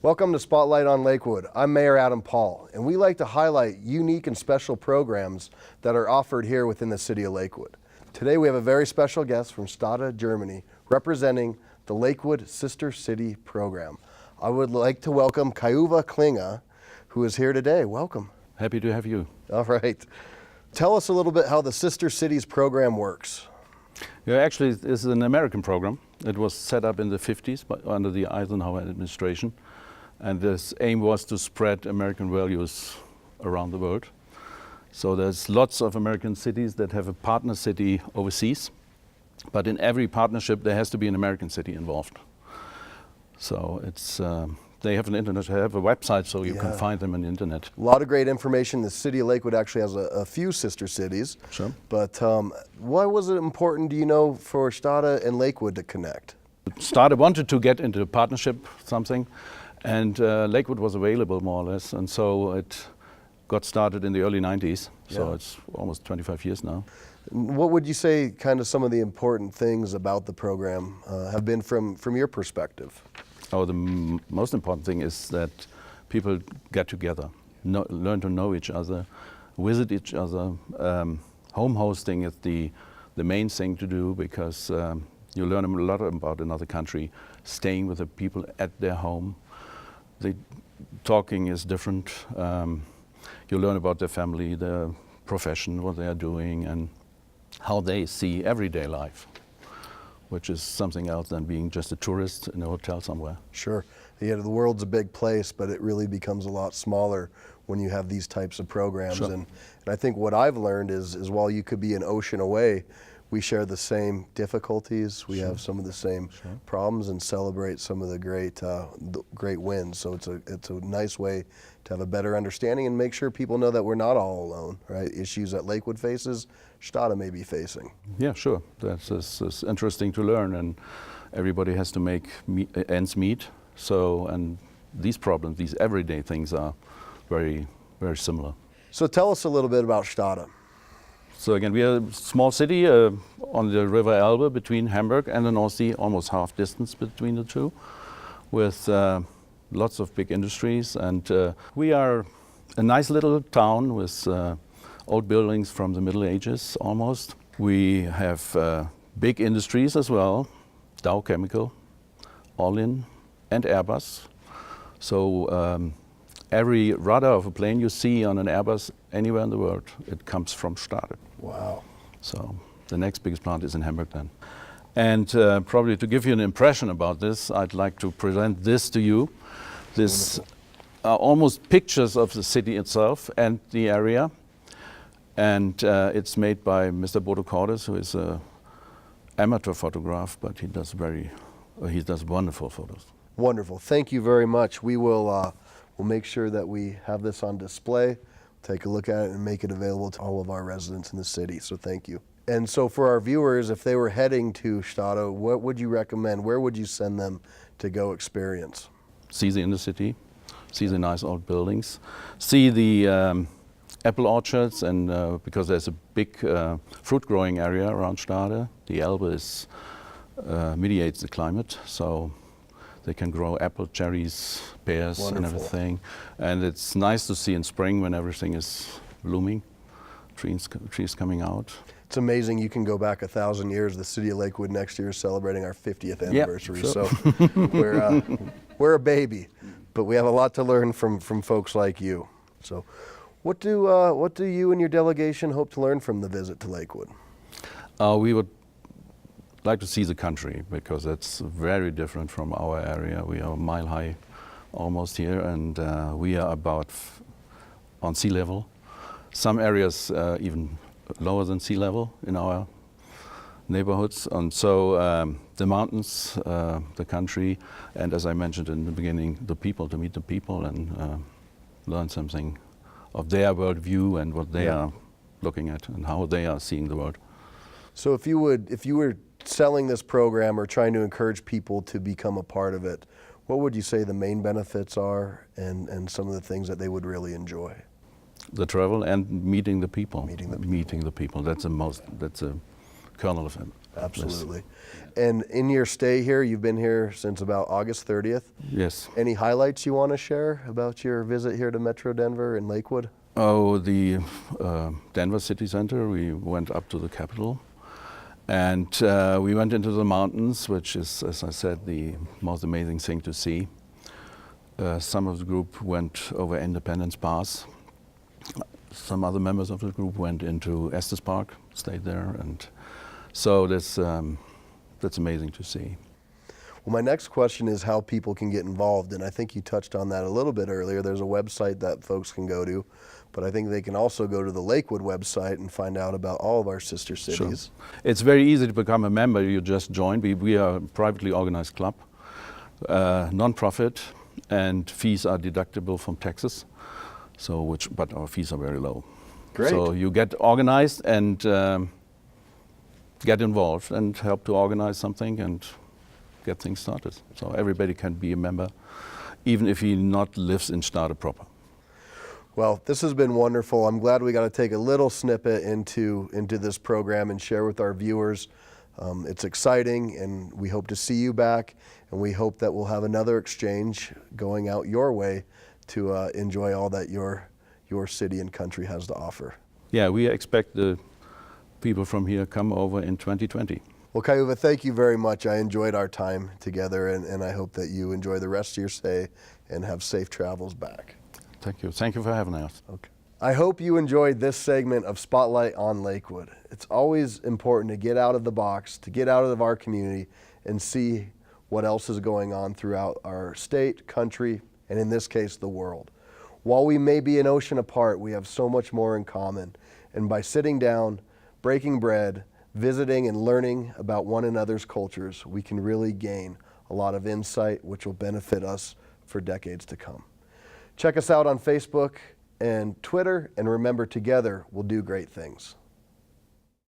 Welcome to Spotlight on Lakewood. I'm Mayor Adam Paul, and we like to highlight unique and special programs that are offered here within the city of Lakewood. Today we have a very special guest from Stade, Germany, representing the Lakewood Sister City program. I would like to welcome Kai-uwe, who is here today. Welcome. Happy to have you. All right. Tell us a little bit how the Sister Cities program works. Yeah, actually, this is an American program. It was set up in the 50s under the Eisenhower administration. And this aim was to spread American values around the world. So there's lots of American cities that have a partner city overseas. But in every partnership, there has to be an American city involved. So it's they have an internet, they have a website, so you can find them on the internet. A lot of great information. The city of Lakewood actually has a few sister cities. Sure. But why was it important, do you know, for Stade and Lakewood to connect? Stade wanted to get into a partnership, something, and Lakewood was available more or less, and so it got started in the early 90s. So it's almost 25 years now. What would you say kind of some of the important things about the program have been from your perspective? Oh, the most important thing is that people get together, learn to know each other, visit each other. Home hosting is the main thing to do, because you learn a lot about another country, staying with the people at their home. The talking is different. You learn about their family, their profession, what they are doing, and how they see everyday life, which is something else than being just a tourist in a hotel somewhere. Sure. Yeah, the world's a big place, but it really becomes a lot smaller when you have these types of programs. Sure. And I think what I've learned is while you could be an ocean away, we share the same difficulties. We have some of the same problems and celebrate some of the great wins. So it's a nice way to have a better understanding and make sure people know that we're not all alone, right? Issues that Lakewood faces, Stade may be facing. Yeah, sure. That's interesting to learn, and everybody has to make ends meet. So, and these problems, these everyday things are very, very similar. So tell us a little bit about Stade. So again, we are a small city on the River Elbe between Hamburg and the North Sea, almost half distance between the two, with lots of big industries. And we are a nice little town with old buildings from the Middle Ages almost. We have big industries as well, Dow Chemical, Orlin and Airbus. So every rudder of a plane you see on an Airbus anywhere in the world, it comes from Stade. Wow. So the next biggest plant is in Hamburg then. And probably to give you an impression about this, I'd like to present this to you. This are almost pictures of the city itself and the area. And it's made by Mr. Bodo Cordes, who is an amateur photographer, but he does wonderful photos. Wonderful. Thank you very much. We will we'll make sure that we have this on display, take a look at it, and make it available to all of our residents in the city. So thank you. And so for our viewers, if they were heading to Stade, what would you recommend? Where would you send them to go experience? See the inner city, see the nice old buildings, see the apple orchards, and because there's a big fruit growing area around Stade. The Elbe mediates the climate, so they can grow apple, cherries, pears, and everything. And it's nice to see in spring when everything is blooming, trees coming out. It's amazing. You can go back 1,000 years. The city of Lakewood next year is celebrating our 50th anniversary. Sure. So we're a baby, but we have a lot to learn from folks like you. So what do you and your delegation hope to learn from the visit to Lakewood? We would like to see the country, because it's very different from our area. We are a mile high almost here, and we are about on sea level. Some areas even lower than sea level in our neighborhoods. And so the mountains, the country, and as I mentioned in the beginning, the people, to meet the people and learn something of their worldview and what they are looking at and how they are seeing the world. So if you were selling this program or trying to encourage people to become a part of it, what would you say the main benefits are and some of the things that they would really enjoy? The travel and meeting the people. Meeting the people. That's a kernel of it. Absolutely. And in your stay here, you've been here since about August 30th. Yes. Any highlights you want to share about your visit here to Metro Denver and Lakewood? Oh, the Denver City Center, we went up to the Capitol. And we went into the mountains, which is, as I said, the most amazing thing to see. Some of the group went over Independence Pass. Some other members of the group went into Estes Park, stayed there. And so that's amazing to see. Well, my next question is how people can get involved, and I think you touched on that a little bit earlier. There's a website that folks can go to, but I think they can also go to the Lakewood website and find out about all of our sister cities. Sure. It's very easy to become a member. You just join. We are a privately organized club, non-profit, and fees are deductible from taxes. But our fees are very low. Great. So you get organized and get involved and help to organize something and get things started. So everybody can be a member, even if he not lives in Stade proper. Well, this has been wonderful. I'm glad we got to take a little snippet into this program and share with our viewers. It's exciting, and we hope to see you back, and we hope that we'll have another exchange going out your way to enjoy all that your city and country has to offer. Yeah, we expect the people from here come over in 2020. Well, Kai-uwe, thank you very much. I enjoyed our time together, and I hope that you enjoy the rest of your stay and have safe travels back. Thank you. Thank you for having us. Okay. I hope you enjoyed this segment of Spotlight on Lakewood. It's always important to get out of the box, to get out of our community and see what else is going on throughout our state, country, and in this case, the world. While we may be an ocean apart, we have so much more in common. And by sitting down, breaking bread, visiting and learning about one another's cultures, we can really gain a lot of insight which will benefit us for decades to come. Check us out on Facebook and Twitter, and remember, together we'll do great things.